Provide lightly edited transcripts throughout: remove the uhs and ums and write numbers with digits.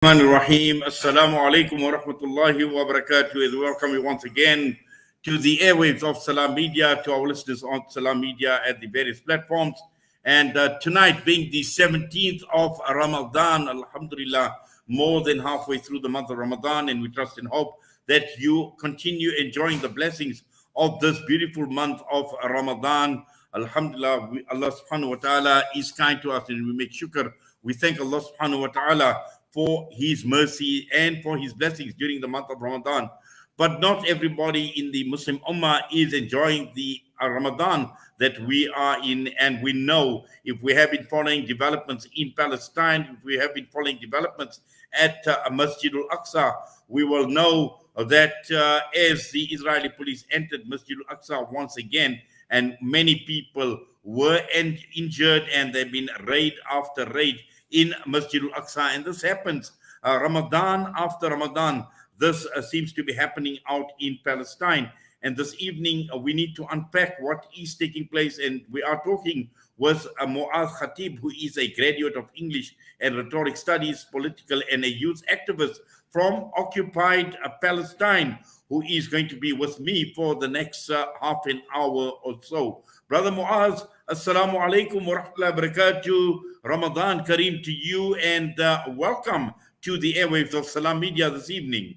Rahim. Assalamu alaikum wa rahmatullahi wa barakatuh. We welcome you once again to the airwaves of Salam Media, to our listeners on Salam Media at the various platforms. And tonight, being the 17th of Ramadan, Alhamdulillah, more than halfway through the month of Ramadan, and we trust and hope that you continue enjoying the blessings of this beautiful month of Ramadan. Alhamdulillah, Allah subhanahu wa ta'ala is kind to us, and we make shukr. We thank Allah subhanahu wa ta'ala for his mercy and for his blessings during the month of Ramadan. But not everybody in the Muslim Ummah is enjoying the Ramadan that we are in. And we know, if we have been following developments in Palestine, if we have been following developments at Masjid Al-Aqsa, we will know that as the Israeli police entered Masjid Al-Aqsa once again, and many people were injured, and there have been raid after raid in Masjid Al-Aqsa, and this happens Ramadan after Ramadan. This seems to be happening out in Palestine. And this evening, we need to unpack what is taking place. And we are talking with Mouad Khatib, who is a graduate of English and Rhetoric Studies, political and a youth activist from occupied Palestine, who is going to be with me for the next half an hour or so. Brother Muaz, Assalamu alaikum wa rahmatullahi wa barakatuh. Ramadan Kareem to you, and welcome to the airwaves of Salam Media this evening.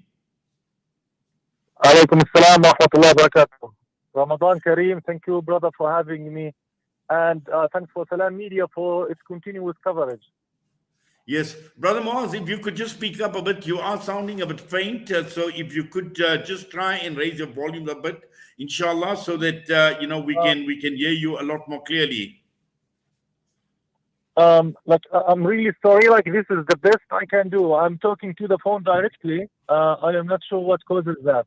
Alaikum assalam wa rahmatullahi wa barakatuh. Ramadan Kareem, thank you, brother, for having me. And thanks for Salam Media for its continuous coverage. Yes, Brother Muaz, if you could just speak up a bit, you are sounding a bit faint. So if you could just try and raise your volume a bit, inshallah, so that we can hear you a lot more clearly. I'm really sorry. This is the best I can do. I'm talking to the phone directly. I am not sure what causes that.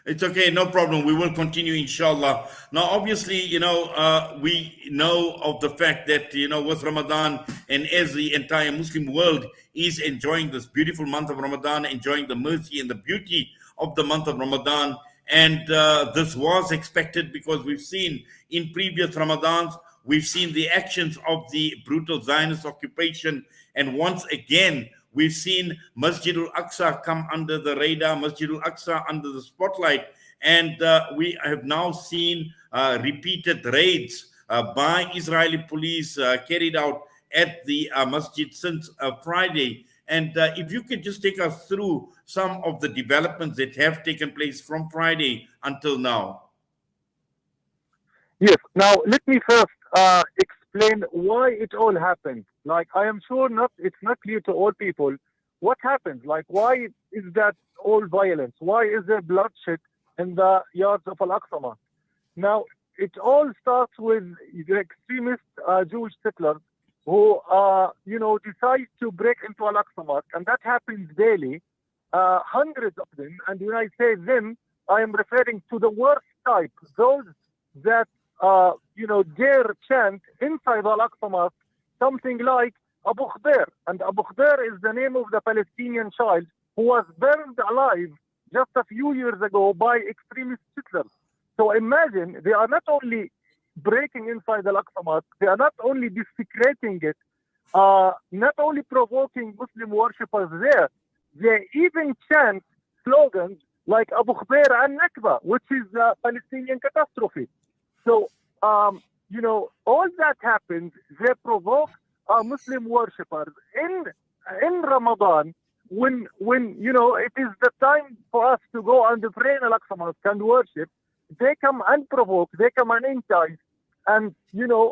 It's okay, no problem. We will continue, inshallah. Now, obviously, we know of the fact that, with Ramadan, and as the entire Muslim world is enjoying this beautiful month of Ramadan, enjoying the mercy and the beauty of the month of Ramadan. And this was expected, because we've seen in previous Ramadans, we've seen the actions of the brutal Zionist occupation. And once again, we've seen Masjid Al-Aqsa come under the radar, Masjid Al-Aqsa under the spotlight. And we have now seen repeated raids by Israeli police carried out at the masjid since Friday. And if you could just take us through some of the developments that have taken place from Friday until now. Yes. Now, let me first explain why it all happened. I am sure it's not clear to all people what happened. Why is that all violence? Why is there bloodshed in the yards of Al-Aqsa Mosque? Now, it all starts with the extremist Jewish settlers who, decide to break into Al-Aqsa Mosque, and that happens daily, hundreds of them. And when I say them, I am referring to the worst type, those that dare chant inside Al-Aqsa Mosque something like Abu Khadir. And Abu Khadir is the name of the Palestinian child who was burned alive just a few years ago by extremist settlers. So imagine, they are not only breaking inside Al-Aqsa Mosque, they are not only desecrating it, not only provoking Muslim worshippers there, they even chant slogans like Abu Khadir and Nakba, which is a Palestinian catastrophe. So, all that happens, they provoke Muslim worshippers in Ramadan when it is the time for us to go and pray in Al-Aqsa Mosque and worship. They come unprovoked, they come unenticed, and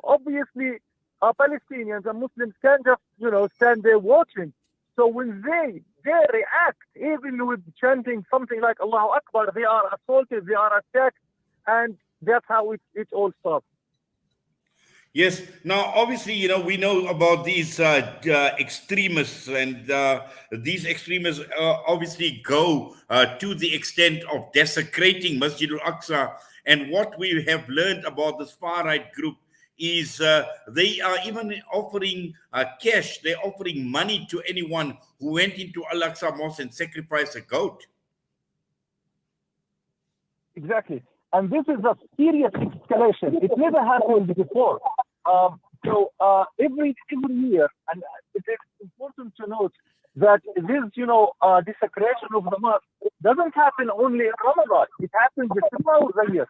obviously Palestinians and Muslims can't just stand there watching. So when they react, even with chanting something like Allahu Akbar, they are assaulted, they are attacked, and that's how it all starts. Yes. Now, obviously, we know about these extremists, and these extremists obviously go to the extent of desecrating Masjid Al-Aqsa. And what we have learned about this far-right group is they are even offering cash. They're offering money to anyone who went into Al-Aqsa Mosque and sacrificed a goat. Exactly. And this is a serious escalation. It never happened before. Every year, and it is important to note, that this, desecration of the mosque doesn't happen only in Ramadan. It happens throughout the year.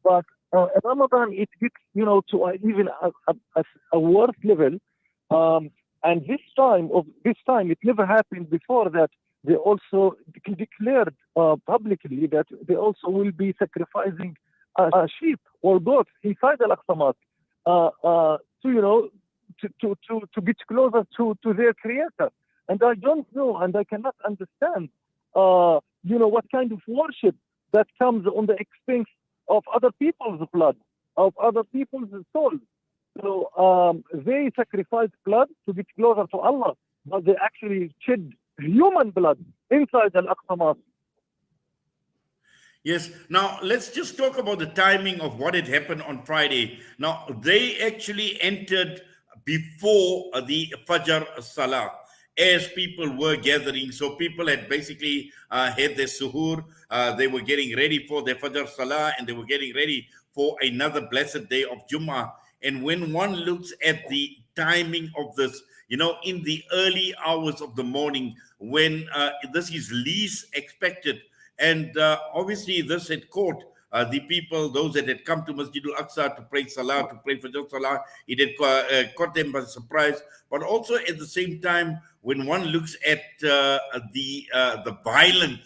But in Ramadan, it gets, to even a worse level. And this time, it never happened before that. They also declared publicly that they also will be sacrificing a sheep or goats inside the Al-Aqsa Mosque to get closer to their creator. And I don't know, and I cannot understand, what kind of worship that comes on the expense of other people's blood, of other people's souls. So they sacrifice blood to get closer to Allah, but they actually shed human blood inside Al-Aqsa Mosque. Yes. Now, let's just talk about the timing of what had happened on Friday. Now, they actually entered before the Fajr Salah as people were gathering. So people had basically had their suhoor. They were getting ready for their Fajr Salah, and they were getting ready for another blessed day of Jummah. And when one looks at the timing of this, in the early hours of the morning, when this is least expected, and obviously this had caught the people, those that had come to Masjid Al-Aqsa to pray Salah, to pray Fajr Salah, it had caught them by surprise. But also at the same time, when one looks at the violent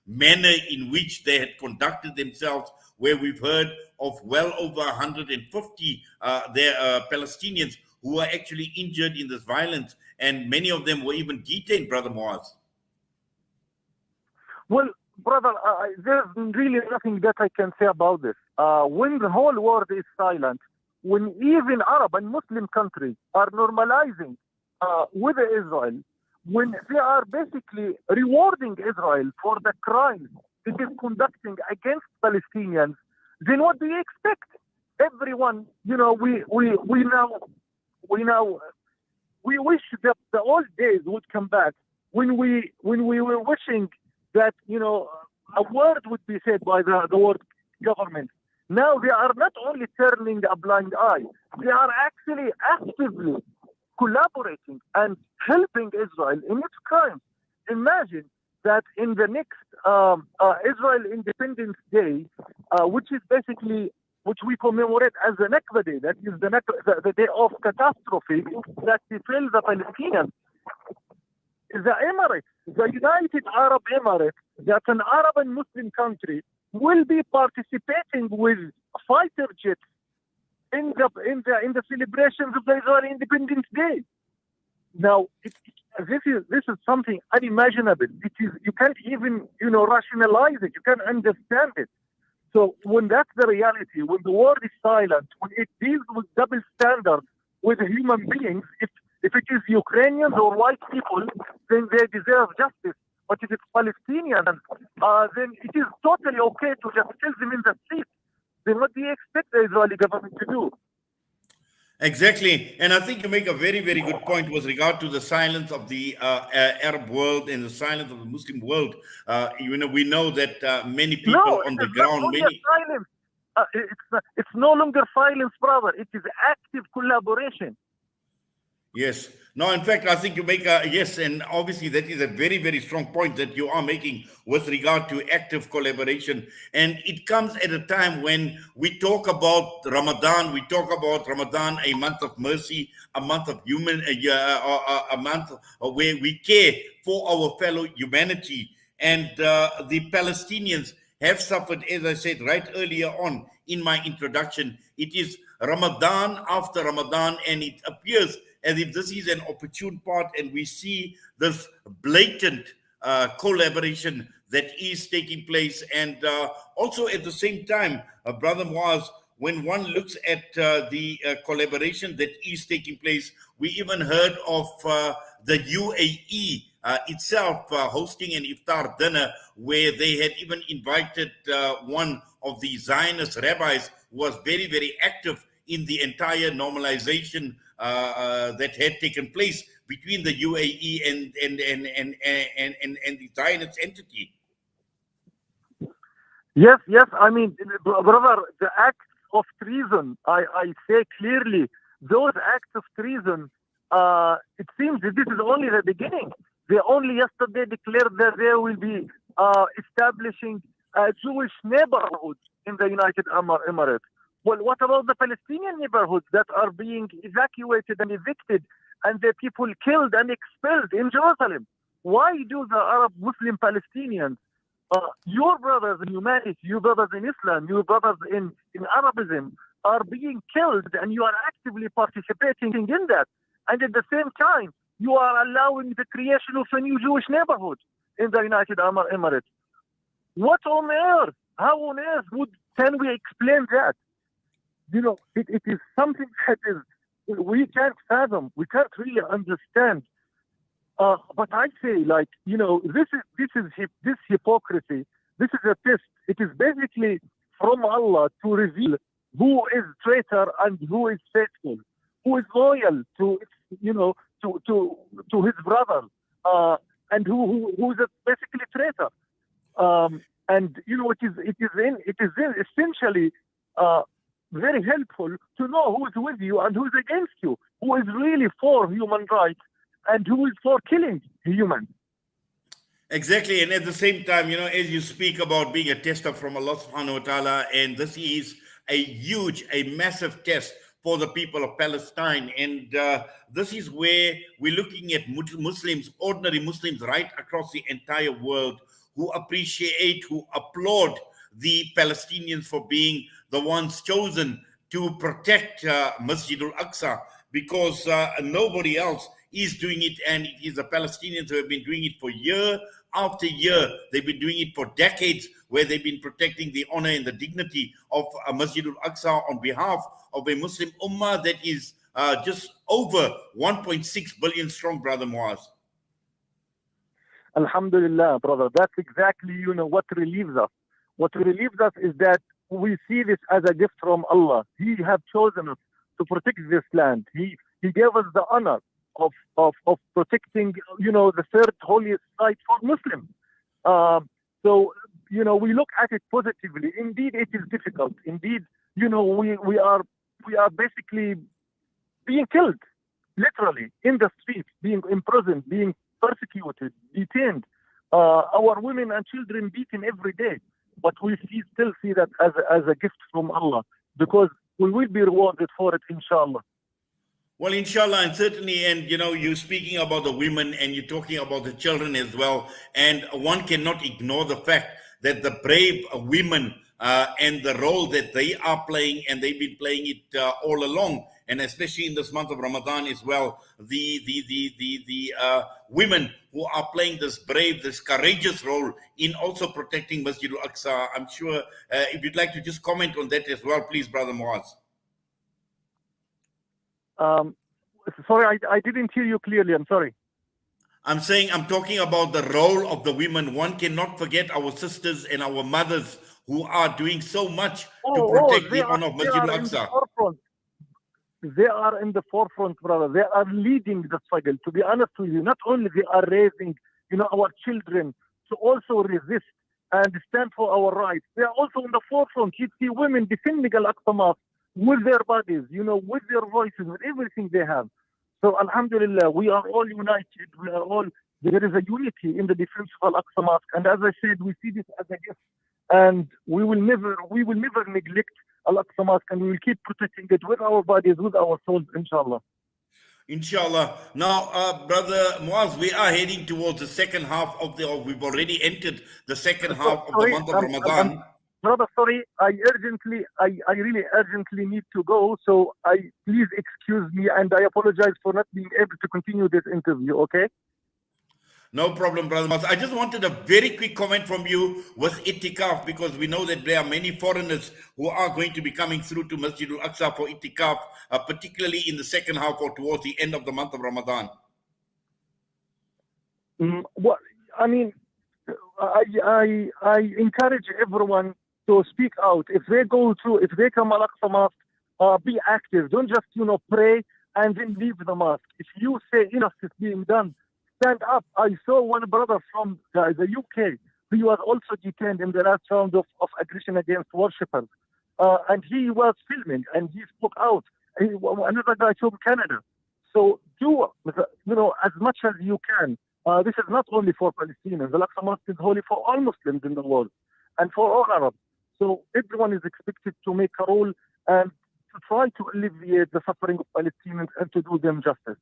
manner in which they had conducted themselves, where we've heard of well over 150 Palestinians who were actually injured in this violence, and many of them were even detained, Brother Mouad. Well, brother, there's really nothing that I can say about this. When the whole world is silent, when even Arab and Muslim countries are normalizing with Israel, when they are basically rewarding Israel for the crimes it is conducting against Palestinians, then what do you expect? Everyone, we wish that the old days would come back when we were wishing that a word would be said by the world government. Now they are not only turning a blind eye, they are actually actively collaborating and helping Israel in its crimes. Imagine that in the next Israel Independence Day, which we commemorate as the Nakba Day, that is the day of catastrophe that befell the Palestinians. The Emirates, the United Arab Emirates, that's an Arab and Muslim country, will be participating with fighter jets in the celebrations of the Israeli Independence Day. Now, this is something unimaginable. You can't even rationalize it. You can't understand it. So when that's the reality, when the world is silent, when it deals with double standards with human beings, if it is Ukrainians or white people, then they deserve justice. But if it's Palestinians, then it is totally okay to just kill them in the street. Then what do you expect the Israeli government to do? Exactly. And I think you make a very, very good point with regard to the silence of the Arab world and the silence of the Muslim world. We know that many people on the ground... It's no longer silence, brother. It is active collaboration. Yes. No, in fact, I think you make yes, and obviously that is a very, very strong point that you are making with regard to active collaboration. And it comes at a time when we talk about Ramadan, a month of mercy, a month of a month where we care for our fellow humanity. And the Palestinians have suffered, as I said right earlier on in my introduction. It is Ramadan after Ramadan, and it appears as if this is an opportune part, and we see this blatant collaboration that is taking place. And also at the same time, Brother Mouad, when one looks at the collaboration that is taking place, we even heard of the UAE itself hosting an iftar dinner where they had even invited one of the Zionist rabbis who was very, very active in the entire normalization that had taken place between the UAE and the Zionist entity. Yes. I mean, brother, the acts of treason, I say clearly, those acts of treason, it seems that this is only the beginning. They only yesterday declared that they will be establishing Jewish neighborhoods in the United Arab Emirates. Well, what about the Palestinian neighborhoods that are being evacuated and evicted and the people killed and expelled in Jerusalem? Why do the Arab Muslim Palestinians, your brothers in humanity, your brothers in Islam, your brothers in Arabism, are being killed and you are actively participating in that? And at the same time, you are allowing the creation of a new Jewish neighborhood in the United Arab Emirates. What on earth? How on earth can we explain that? You know, it is something that is, we can't fathom. We can't really understand. But I say, like, you know, this hypocrisy. This is a test. It is basically from Allah to reveal who is traitor and who is faithful, who is loyal to, you know, to his brother, and who is basically traitor. And you know, it is essentially very helpful to know who is with you and who is against you, who is really for human rights and who is for killing humans. Exactly. And at the same time, you know, as you speak about being a tester from Allah subhanahu wa ta'ala, and this is a massive test for the people of Palestine. And this is where we're looking at Muslims, ordinary Muslims right across the entire world, who appreciate, who applaud the Palestinians for being the ones chosen to protect Masjid Al-Aqsa, because nobody else is doing it, and it is the Palestinians who have been doing it for year after year. They've been doing it for decades, where they've been protecting the honor and the dignity of Masjid Al-Aqsa on behalf of a Muslim ummah that is just over 1.6 billion strong, Brother Muaz. Alhamdulillah, brother. That's exactly, you know, what relieves us. What relieves us is that we see this as a gift from Allah. He have chosen us to protect this land. He gave us the honor of protecting, you know, the third holiest site for Muslims. So, you know, we look at it positively. Indeed, it is difficult. Indeed, you know, we are basically being killed, literally, in the streets, being imprisoned, being persecuted, detained. Our women and children beaten every day. But we still see that as a gift from Allah, because we will be rewarded for it, inshallah. Well, inshallah, and certainly, and you know, you're speaking about the women and you're talking about the children as well. And one cannot ignore the fact that the brave women and the role that they are playing, and they've been playing it all along, and especially in this month of Ramadan as well, the women who are playing this brave, this courageous role in also protecting Masjid Al-Aqsa. I'm sure if you'd like to just comment on that as well, please, Brother Muaz. Sorry, I didn't hear you clearly. I'm sorry. I'm saying, I'm talking about the role of the women. One cannot forget our sisters and our mothers who are doing so much to protect the honor of Masjid Al-Aqsa. They are in the forefront, brother. They are leading the struggle. To be honest with you, not only they are raising, you know, our children to also resist and stand for our rights. They are also in the forefront. You see women defending Al-Aqsa Mosque with their bodies, you know, with their voices, with everything they have. So, alhamdulillah, we are all united. There is a unity in the defense of Al-Aqsa Mosque. And as I said, we see this as a gift. And we will never neglect Al-Aqsa Mosque, and we will keep protecting it with our bodies, with our souls, inshallah. Inshallah. Now, Brother Muaz, we are heading towards the second half we've already entered the second half of the month of Ramadan. Brother, sorry, I really urgently need to go, so please excuse me, and I apologize for not being able to continue this interview, okay? No problem, Brother Muaz. I just wanted a very quick comment from you with itikaf, because we know that there are many foreigners who are going to be coming through to Masjid Al-Aqsa for itikaf, particularly in the second half or towards the end of the month of Ramadan. Well, I mean, I encourage everyone to speak out. If they come Al-Aqsa Mosque, be active. Don't just, you know, pray and then leave the mosque. If you say enough is being done, stand up. I saw one brother from the UK who was also detained in the last round of aggression against worshippers. And he was filming and he spoke out. Another guy from Canada. So do, you know, as much as you can. This is not only for Palestinians. Al-Aqsa Mosque is holy for all Muslims in the world and for all Arabs. So everyone is expected to make a role and to try to alleviate the suffering of Palestinians and to do them justice.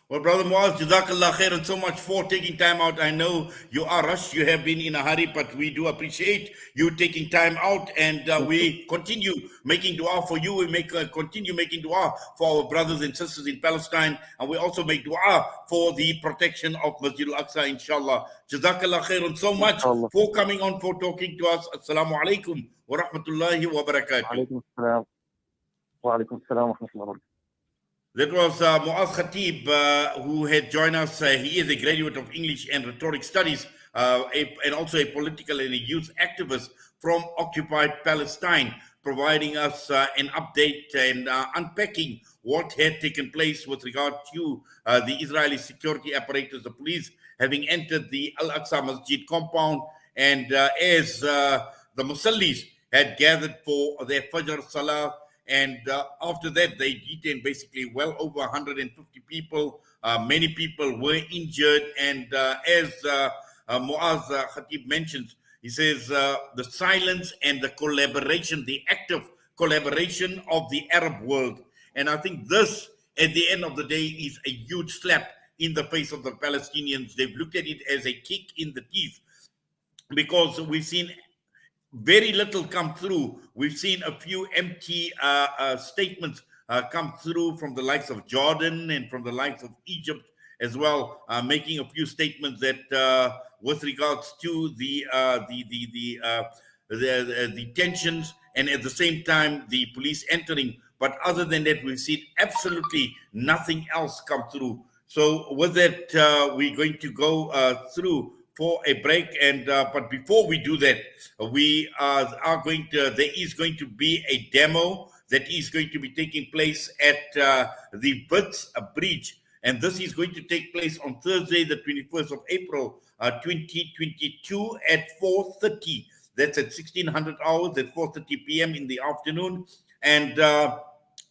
Well, Brother Mouad, Jazakallah khairan so much for taking time out. I know you are rushed, you have been in a hurry, but we do appreciate you taking time out, and we continue making dua for you. We continue making dua for our brothers and sisters in Palestine, and we also make dua for the protection of Masjid Al-Aqsa, inshallah. Jazakallah khairan so much for coming on, for talking to us. Assalamu alaikum wa rahmatullahi wa barakatuh. Alaikum assalam. Wa alaikum assalam wa rahmatullahi wa barakatuh. That was Mouad Khatib, who had joined us. He is a graduate of English and Rhetoric Studies, and also a political and a youth activist from occupied Palestine, providing us an update and unpacking what had taken place with regard to the Israeli security apparatus, the police, having entered the Al-Aqsa Masjid compound, and as the Musallis had gathered for their Fajr Salah. And after that, they detained basically well over 150 people. Many people were injured. And as Mouad Khatib mentions, he says the silence and the collaboration, the active collaboration of the Arab world. And I think this, at the end of the day, is a huge slap in the face of the Palestinians. They've looked at it as a kick in the teeth, because we've seen very little come through. We've seen a few empty statements come through from the likes of Jordan and from the likes of Egypt as well, making a few statements that with regards to the tensions, and at the same time the police entering. But other than that, we've seen absolutely nothing else come through. So with that, we're going to go through for a break, and but before we do that, we are going to, there is going to be a demo that is going to be taking place at the Wits Bridge, and this is going to take place on Thursday, the 21st of April, 2022 at 4:30. That's at 1600 hours, at 4:30 p.m. in the afternoon, and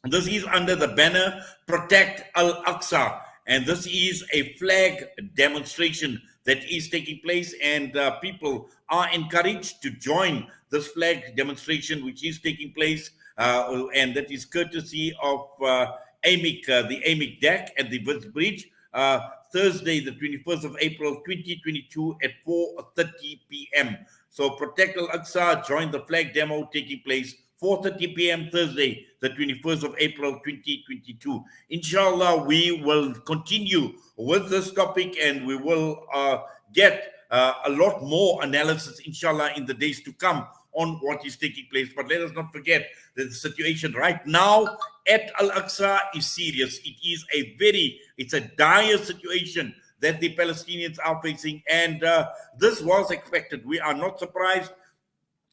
this is under the banner Protect Al-Aqsa, and this is a flag demonstration that is taking place, and people are encouraged to join this flag demonstration, which is taking place, and that is courtesy of AMIC, the AMIC DAC at the Wits Bridge, Thursday, the 21st of April, 2022 at 4:30 p.m. So Protect Al-Aqsa, join the flag demo taking place 4:30 p.m. Thursday, the 21st of April, 2022. Inshallah, we will continue with this topic, and we will get a lot more analysis, inshallah, in the days to come on what is taking place. But let us not forget that the situation right now at Al-Aqsa is serious. It's a dire situation that the Palestinians are facing, and this was expected. We are not surprised,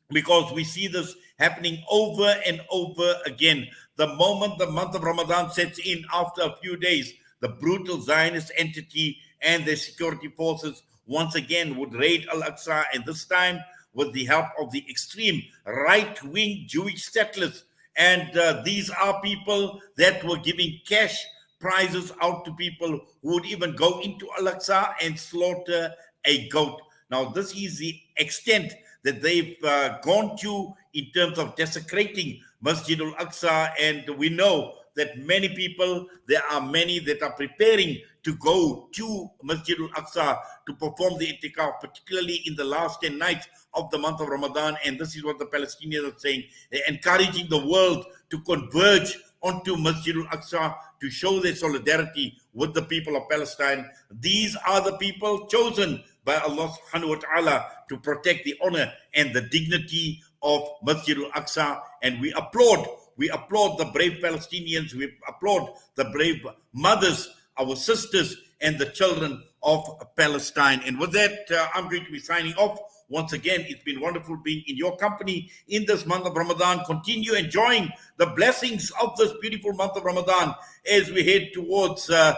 because we see this happening over and over again. The moment the month of Ramadan sets in, after a few days, the brutal Zionist entity and their security forces once again would raid Al-Aqsa, and this time with the help of the extreme right-wing Jewish settlers. And these are people that were giving cash prizes out to people who would even go into Al-Aqsa and slaughter a goat. Now, this is the extent that they've gone to in terms of desecrating Masjid Al-Aqsa, and we know that many people, there are many that are preparing to go to Masjid Al-Aqsa to perform the itikaf, particularly in the last 10 nights of the month of Ramadan. And this is what the Palestinians are saying. They're encouraging the world to converge onto Masjid Al-Aqsa to show their solidarity with the people of Palestine. These are the people chosen by Allah subhanahu wa ta'ala to protect the honor and the dignity of Masjid Al-Aqsa. And we applaud the brave Palestinians, we applaud the brave mothers, our sisters, and the children of Palestine. And with that, I'm going to be signing off. once again, it's been wonderful being in your company in this month of Ramadan. Continue enjoying the blessings of this beautiful month of Ramadan as we head towards the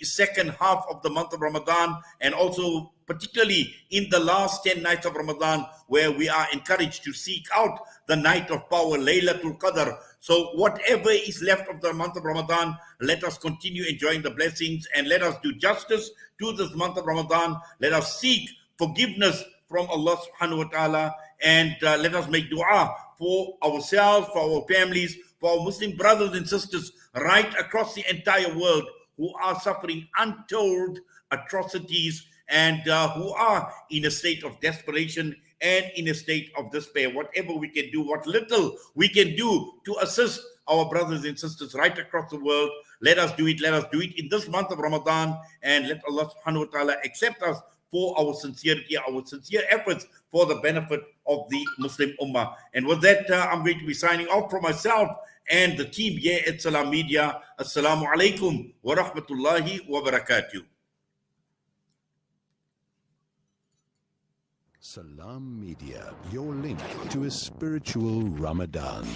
second half of the month of Ramadan, and also particularly in the last 10 nights of Ramadan, where we are encouraged to seek out the night of power, Laylatul Qadr. So whatever is left of the month of Ramadan, let us continue enjoying the blessings, and let us do justice to this month of Ramadan. Let us seek forgiveness from Allah subhanahu wa ta'ala, and let us make dua for ourselves, for our families, for our Muslim brothers and sisters right across the entire world who are suffering untold atrocities, and who are in a state of desperation and in a state of despair. Whatever we can do, what little we can do to assist our brothers and sisters right across the world, let us do it. Let us do it in this month of Ramadan, and let Allah subhanahu wa ta'ala accept us for our sincerity, our sincere efforts for the benefit of the Muslim Ummah. And with that, I'm going to be signing off from myself and the team here at Salam Media. Assalamu alaikum wa rahmatullahi wa barakatuh. Salam Media, your link to a spiritual Ramadan.